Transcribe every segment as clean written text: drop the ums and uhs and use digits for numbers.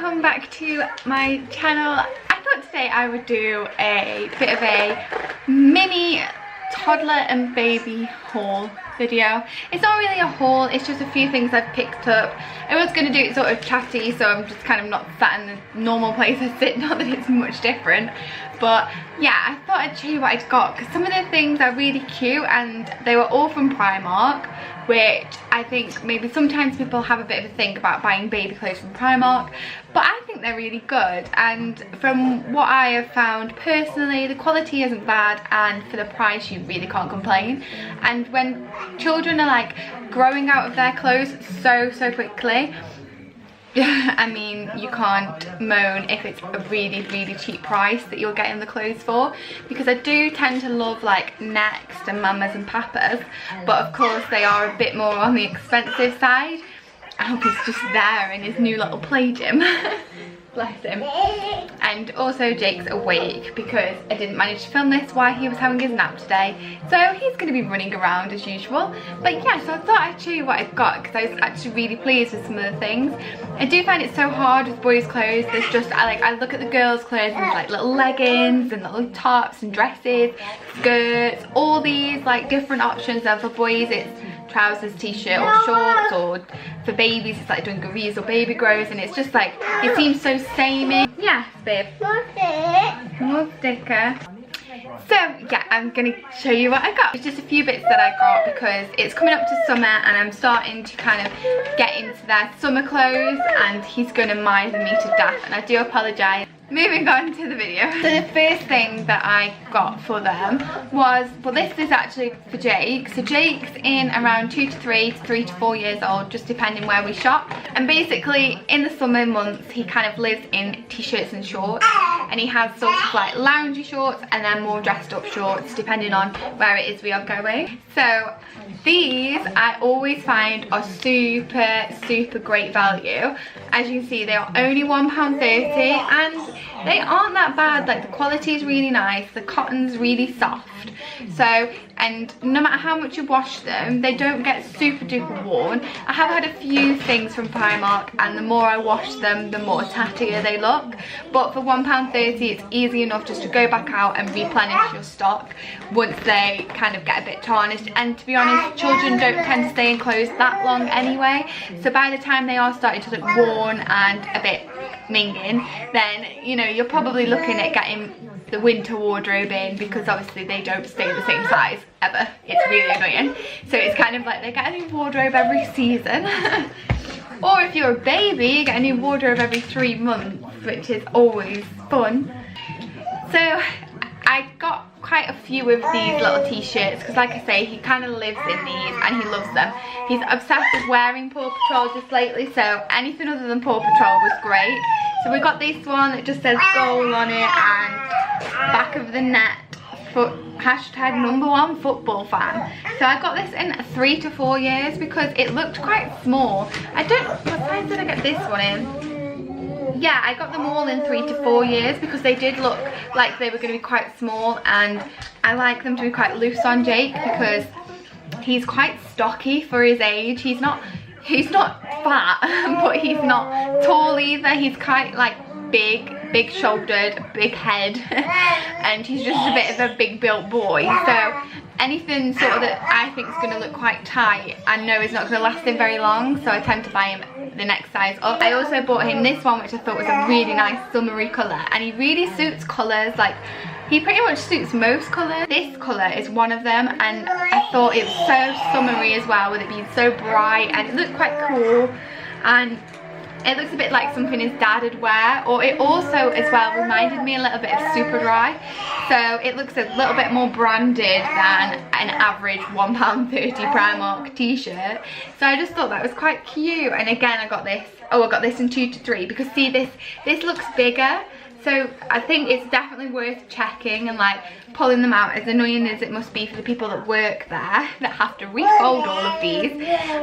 welcome back to my channel. I thought today I would do a bit of a mini toddler and baby haul video. It's not really a haul, it's just a few things I've picked up. I was going to do it sort of chatty, so I'm just kind of not sat in the normal place I sit, not that it's much different. But yeah, I thought I'd show you what I'd got, because some of the things are really cute and they were all from Primark, which I think maybe sometimes people have a bit of a think about buying baby clothes from Primark, but I think they're really good. And from what I have found personally, the quality isn't bad, and for the price you really can't complain. And when children are like growing out of their clothes so quickly, I mean, you can't moan if it's a really cheap price that you're getting the clothes for, because I do tend to love like Next and Mamas and Papas, but of course they are a bit more on the expensive side. I hope he's just there in his new little play gym. Bless him. And also Jake's awake because I didn't manage to film this while he was having his nap today, so he's going to be running around as usual. But yeah, so I thought I'd show you what I've got, because I was actually really pleased with some of the things. I do find it so hard with boys' clothes. There's just, I look at the girls' clothes and there's like little leggings and little tops and dresses, skirts, all these like different options. And for boys it's trousers, t-shirt or shorts, or for babies it's like dungarees or baby grows, and it's just like, it seems so samey. Yeah, babe. More sticker. So yeah, I'm gonna show you what I got. It's just a few bits that I got because it's coming up to summer and I'm starting to kind of get into their summer clothes, and he's gonna mither me to death, and I do apologise. Moving on to the video. So the first thing that I got for them was, well, this is actually for Jake. So Jake's in around 2 to 3 to 3 to 4 years old, just depending where we shop. And basically in the summer months he kind of lives in t-shirts and shorts, and he has sort of like loungy shorts and then more dressed up shorts depending on where it is we are going. So these I always find are super great value. As you can see, they are only £1.30 and they aren't that bad. Like, the quality is really nice, the cotton's really soft, so, and no matter how much you wash them, they don't get super duper worn. I have had a few things from Primark and the more I wash them, the more tattier they look, but for £1.30 it's easy enough just to go back out and replenish your stock once they kind of get a bit tarnished. And to be honest, children don't tend to stay in clothes that long anyway, so by the time they are starting to look worn and a bit minging, then you know you're probably looking at getting the winter wardrobe in, because obviously they don't stay the same size ever. It's really annoying. So it's kind of like they get a new wardrobe every season. Or if you're a baby, you get a new wardrobe every 3 months, which is always fun. So I got quite a few of these little t-shirts because, like I say, he kind of lives in these and he loves them. He's obsessed with wearing Paw Patrol just lately, so anything other than Paw Patrol was great. So we got this one that just says goal on it, and back of the net for #1 football fan. So I got this in 3 to 4 years because it looked quite small. I don't, what size did I get this one in? Yeah, I got them all in 3 to 4 years because they did look like they were going to be quite small, and I like them to be quite loose on Jake because he's quite stocky for his age. He's not fat, but he's not tall either. He's quite like big shouldered, big head, and he's just a bit of a big built boy. So anything sort of that I think is going to look quite tight, I know is not going to last him very long, so I tend to buy him the next size up. I also bought him this one, which I thought was a really nice summery colour, and he really suits colours. Like, he pretty much suits most colours. This colour is one of them, and I thought it was so summery as well, with it being so bright, and it looked quite cool, and it looks a bit like something his dad would wear. Or it also as well reminded me a little bit of Superdry, so it looks a little bit more branded than an average £1.30 Primark t-shirt. So I just thought that was quite cute. And again, I got this in 2 to 3 because, see, this looks bigger. So I think it's definitely worth checking and like pulling them out, as annoying as it must be for the people that work there that have to refold all of these.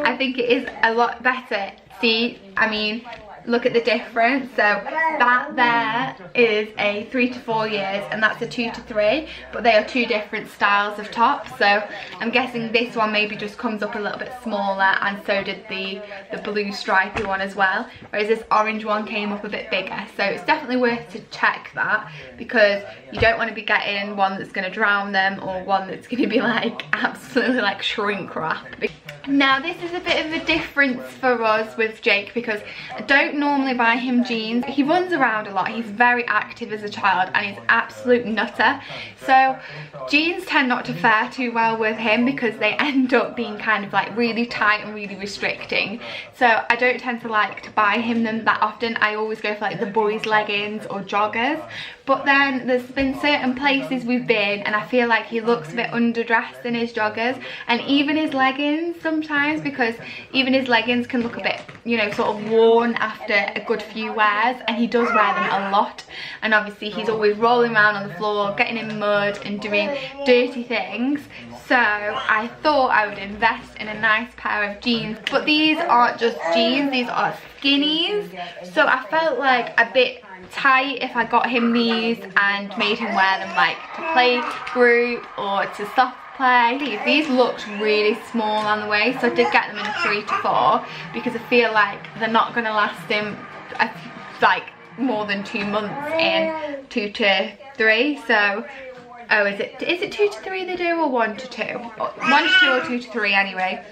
I think it is a lot better. See, I mean, look at the difference. So that there is a 3 to 4 years and that's a 2 to 3, but they are two different styles of tops. So I'm guessing this one maybe just comes up a little bit smaller, and so did the blue stripy one as well, whereas this orange one came up a bit bigger. So it's definitely worth to check that, because you don't want to be getting one that's going to drown them or one that's going to be like absolutely like shrink wrap. Now this is a bit of a difference for us with Jake, because I don't normally buy him jeans. He runs around a lot, he's very active as a child and he's absolute nutter, so jeans tend not to fare too well with him because they end up being kind of like really tight and really restricting. So I don't tend to like to buy him them that often. I always go for like the boys leggings or joggers. But then there's been certain places we've been and I feel like he looks a bit underdressed in his joggers, and even his leggings sometimes, because even his leggings can look a bit, you know, sort of worn after a good few wears, and he does wear them a lot. And obviously he's always rolling around on the floor, getting in mud and doing dirty things. So I thought I would invest in a nice pair of jeans, but these aren't just jeans, these are skinnies. So I felt like a bit tight if I got him these and made him wear them like to play group or to soft play. These looked really small on the way, so I did get them in a 3 to 4 because I feel like they're not going to last him like more than 2 months in 2 to 3. So oh, is it 2 to 3 they do, or 1 to 2? 1 to 2 or 2 to 3 anyway.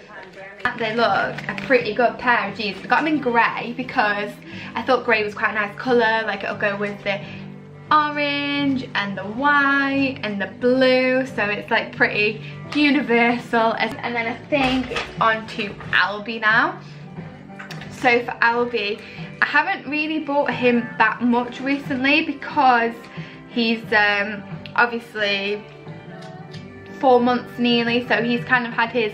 They look a pretty good pair of jeans. I got them in grey because I thought grey was quite a nice colour, like it'll go with the orange and the white and the blue, so it's like pretty universal. And then I think it's on to Albie now. So for Albie, I haven't really bought him that much recently because he's obviously 4 months nearly, so he's kind of had his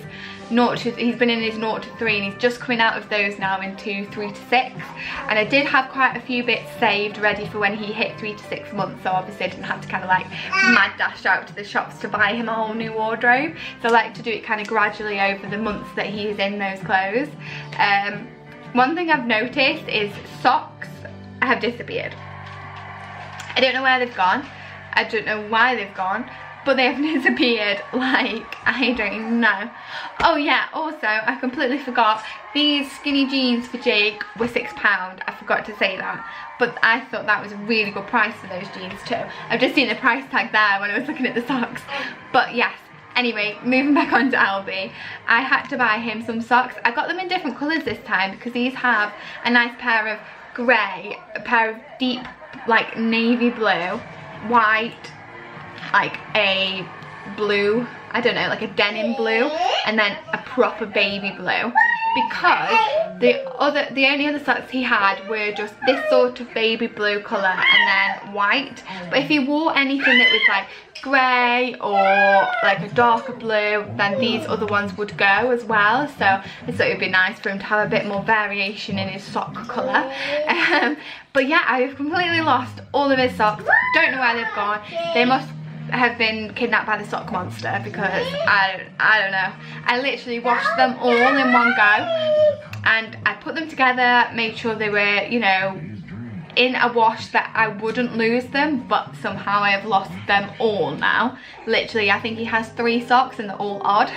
he's been in his 0 to 3 and he's just coming out of those now into 3 to 6. And I did have quite a few bits saved ready for when he hit 3 to 6 months, so obviously I didn't have to kind of like mad dash out to the shops to buy him a whole new wardrobe. So I like to do it kind of gradually over the months that he's in those clothes. One thing I've noticed is socks have disappeared. I don't know where they've gone, I don't know why they've gone, but they have disappeared, like, I don't even know. Oh yeah, also, I completely forgot, these skinny jeans for Jake were £6. I forgot to say that. But I thought that was a really good price for those jeans too. I've just seen the price tag there when I was looking at the socks. But yes, anyway, moving back on to Albie. I had to buy him some socks. I got them in different colours this time because these have a nice pair of grey, a pair of deep, like, navy blue, white, like a blue, I don't know, like a denim blue, and then a proper baby blue, because the only other socks he had were just this sort of baby blue colour and then white. But if he wore anything that was like grey or like a darker blue, then these other ones would go as well. So I thought it would be nice for him to have a bit more variation in his sock colour. But yeah, I've completely lost all of his socks. Don't know where they've gone. They must have been kidnapped by the sock monster, because I don't know. I literally washed them all in one go and I put them together, made sure they were, you know, in a wash that I wouldn't lose them, but somehow I have lost them all now. Literally, I think he has 3 socks and they're all odd.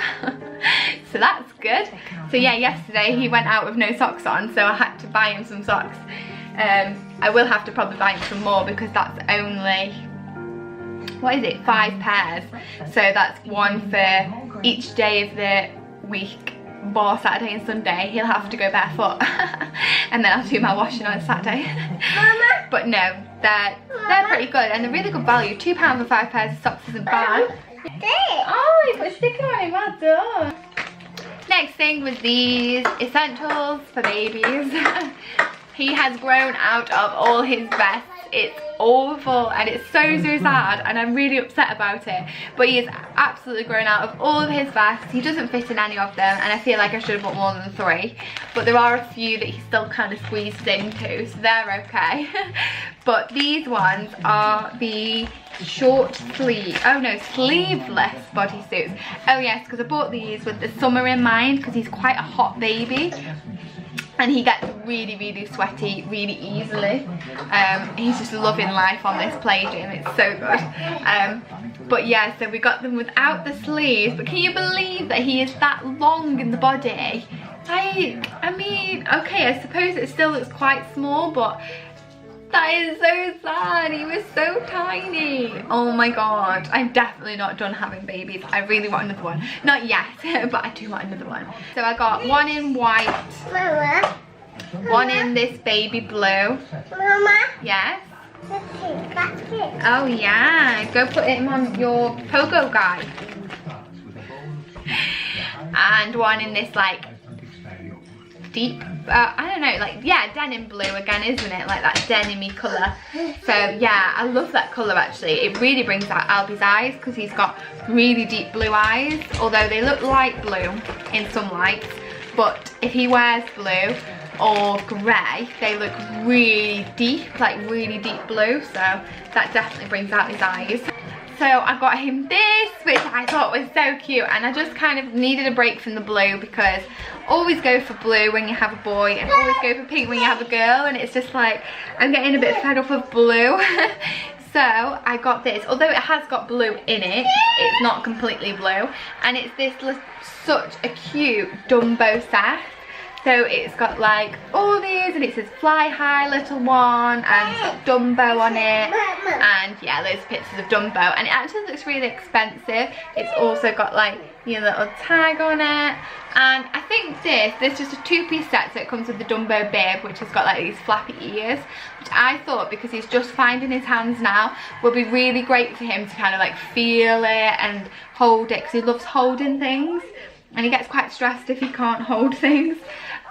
So that's good. So yeah, yesterday he went out with no socks on, so I had to buy him some socks. I will have to probably buy him some more because that's only, what is it, 5 pairs, so that's one for each day of the week, bar Saturday and Sunday. He'll have to go barefoot and then I'll do my washing on Saturday. But no, they're pretty good and they're really good value. £2 for 5 pairs of socks isn't bad. Oh, you put a sticker on it, well done. Next thing was these essentials for babies. He has grown out of all his vests. It's awful and it's so sad and I'm really upset about it, but he is absolutely grown out of all of his vests. He doesn't fit in any of them and I feel like I should have bought more than 3, but there are a few that he still kind of squeezed into, so they're okay. But these ones are the short sleeve, oh no, sleeveless bodysuits. Oh yes, because I bought these with the summer in mind because he's quite a hot baby. and he gets really sweaty really easily. He's just loving life on this play gym, it's so good. But yeah, so we got them without the sleeves, but can you believe that he is that long in the body? Like, I mean, okay, I suppose it still looks quite small, but that is so sad. He was so tiny. Oh my god, I'm definitely not done having babies. I really want another one. Not yet, but I do want another one. So I got one in white, Mama, one in this baby blue. Mama, Yes? that's it. Oh yeah, go put him on your pogo guy. And one in this like deep, I don't know, like, yeah, denim blue again, isn't it? Like that denim-y colour. So yeah, I love that colour actually. It really brings out Albie's eyes because he's got really deep blue eyes, although they look light blue in some lights. But if he wears blue or grey, they look really deep, like really deep blue. So that definitely brings out his eyes. So I got him this, which I thought was so cute, and I just kind of needed a break from the blue because always go for blue when you have a boy and always go for pink when you have a girl, and it's just like I'm getting a bit fed up of blue. So I got this, although it has got blue in it, it's not completely blue, and it's this such a cute Dumbo set. So it's got like all these, and it says fly high little one, and it's got Dumbo on it, and yeah, loads of pictures of Dumbo, and it actually looks really expensive. It's also got like your little tag on it, and I think there's just a 2-piece set, so it comes with the Dumbo bib, which has got like these flappy ears, which I thought, because he's just finding his hands now, would be really great for him to kind of like feel it and hold it, because he loves holding things, and he gets quite stressed if he can't hold things.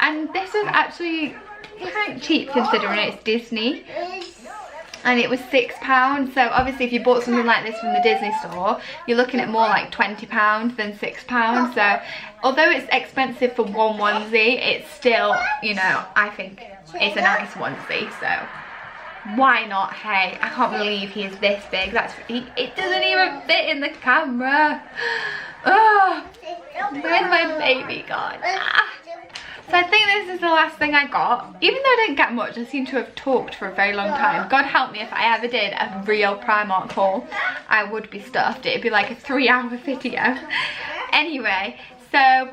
And this is actually kind of cheap considering it's Disney, and it was £6. So obviously if you bought something like this from the Disney store, you're looking at more like £20 than £6. So although it's expensive for one onesie, it's still, you know, I think it's a nice onesie, so why not? Hey, I can't believe he is this big. It doesn't even fit in the camera. Oh, where's my baby gone? So I think this is the last thing I got. Even though I didn't get much, I seem to have talked for a very long time. God help me if I ever did a real Primark haul, I would be stuffed. It'd be like a 3-hour video. Anyway, so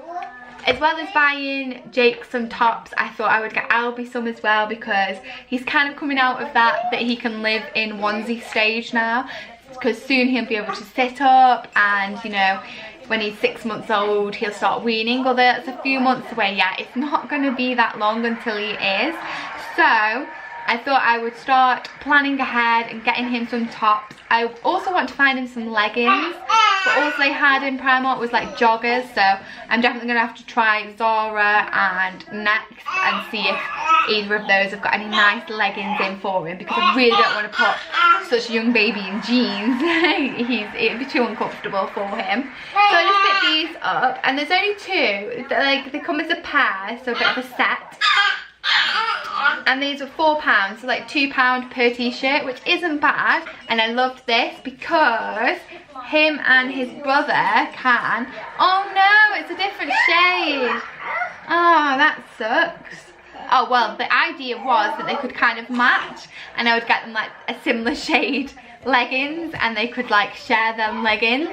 as well as buying Jake some tops, I thought I would get Albie some as well, because he's kind of coming out of that he can live in onesie stage now, because soon he'll be able to sit up, and you know, when he's 6 months old he'll start weaning, although that's a few months away yet. It's not going to be that long until he is. So I thought I would start planning ahead and getting him some tops. I also want to find him some leggings, but all they had in Primark was like joggers, so I'm definitely going to have to try Zara and Next and see if either of those have got any nice leggings in for him, because I really don't want to put such a young baby in jeans. It'd be too uncomfortable for him. So I just picked these up, and there's only 2. Like, they come as a pair, so a bit of a set. And these were £4, so like £2 per t-shirt, which isn't bad. And I loved this because him and his brother can, oh no, it's a different shade. Oh, that sucks. Oh well, the idea was that they could kind of match, and I would get them like a similar shade leggings, and they could like share them leggings.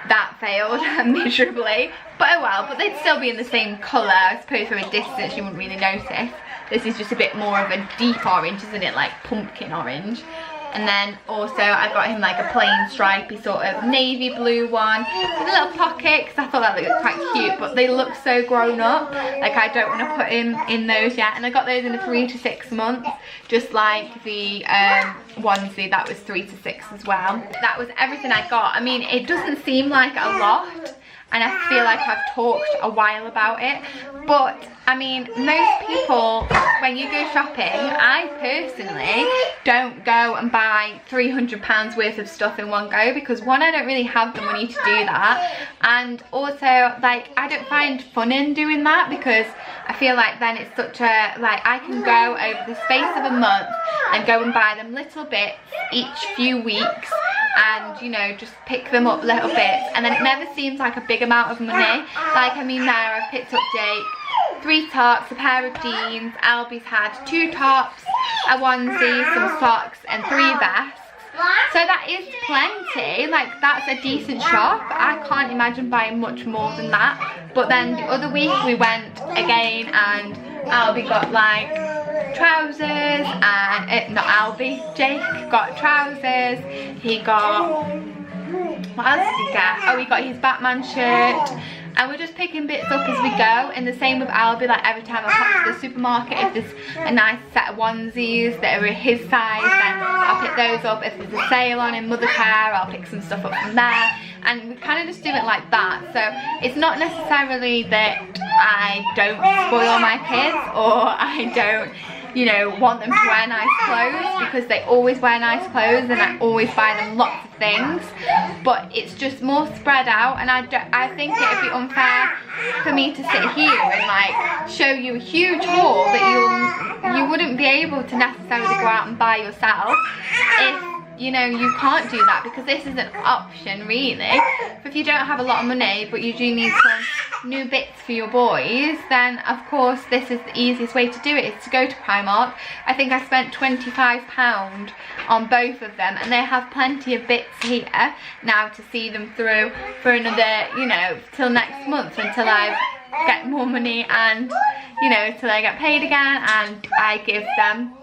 That failed miserably, but oh well. But they'd still be in the same colour. I suppose from a distance you wouldn't really notice. This is just a bit more of a deep orange, isn't it? Like pumpkin orange. And then also I got him like a plain stripy sort of navy blue one with a little pocket, because I thought that looked quite cute, but they look so grown up, like I don't want to put him in those yet. And I got those in the 3 to 6 months, just like the onesie that was 3 to 6 as well. That was everything I got. I mean, it doesn't seem like a lot, and I feel like I've talked a while about it, but I mean, most people, when you go shopping, I personally don't go and buy £300 worth of stuff in one go, because one, I don't really have the money to do that, and also like I don't find fun in doing that, because I feel like then it's such a, like I can go over the space of a month and go and buy them little bits each few weeks, and you know, just pick them up little bits, and then it never seems like a big amount of money. Like, I mean, there I've picked up Jake 3 tops, a pair of jeans. Albie's had 2 tops, a onesie, some socks and 3 vests. So that is plenty. Like, that's a decent shop. I can't imagine buying much more than that. But then the other week we went again and Albie got like trousers and not Albie, Jake got trousers. He got, what else did he get? Oh, he got his Batman shirt. And we're just picking bits up as we go. And the same with Albie, like every time I pop to the supermarket, if there's a nice set of onesies that are his size, then I'll pick those up. If there's a sale on in Mother Care, I'll pick some stuff up from there. And we kind of just do it like that. So it's not necessarily that I don't spoil my kids or I don't, you know, want them to wear nice clothes, because they always wear nice clothes and I always buy them lots of things, but it's just more spread out. And I think it would be unfair for me to sit here and like show you a huge haul that you wouldn't be able to necessarily go out and buy yourself if, you know, you can't do that, because this is an option really. If you don't have a lot of money but you do need some new bits for your boys, then of course this is the easiest way to do it, is to go to Primark. I think I spent £25 on both of them, and they have plenty of bits here now to see them through for another, you know, till next month, until I get more money and, you know, till I get paid again and I give them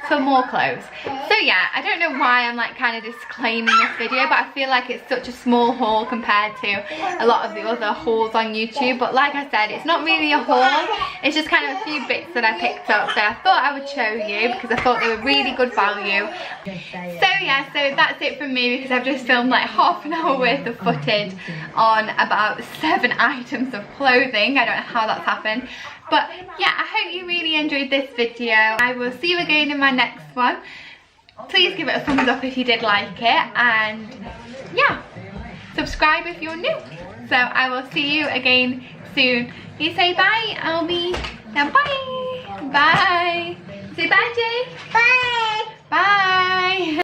some more clothes. So yeah, I don't know why I'm like kind of disclaiming this video, but I feel like it's such a small haul compared to a lot of the other hauls on YouTube. But like I said, it's not really a haul, it's just kind of a few bits that I picked up, so I thought I would show you because I thought they were really good value. So yeah, so that's it from me, because I've just filmed like half an hour worth of footage on about 7 items of clothing. I don't know how that's happened. But yeah, I hope you really enjoyed this video. I will see you again in my next one. Please give it a thumbs up if you did like it, and yeah, subscribe if you're new. So I will see you again soon. You say bye, Albie. Now bye. Bye. Say bye, Jay. Bye. Bye.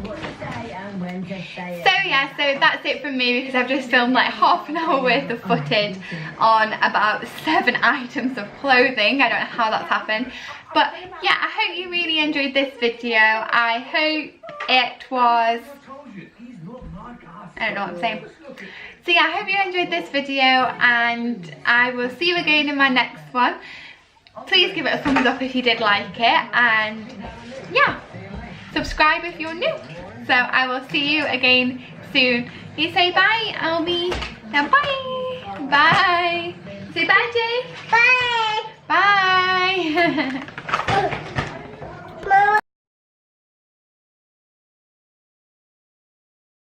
So yeah, so that's it from me because I've just filmed like half an hour worth of footage on about 7 items of clothing. I don't know how that's happened. But yeah, I hope you really enjoyed this video. I hope it was... I don't know what I'm saying. So yeah, I hope you enjoyed this video and I will see you again in my next one. Please give it a thumbs up if you did like it, and yeah, subscribe if you're new. So I will see you again soon. You say bye, I'll be... Now bye! Bye! Say bye, Jay! Bye! Bye!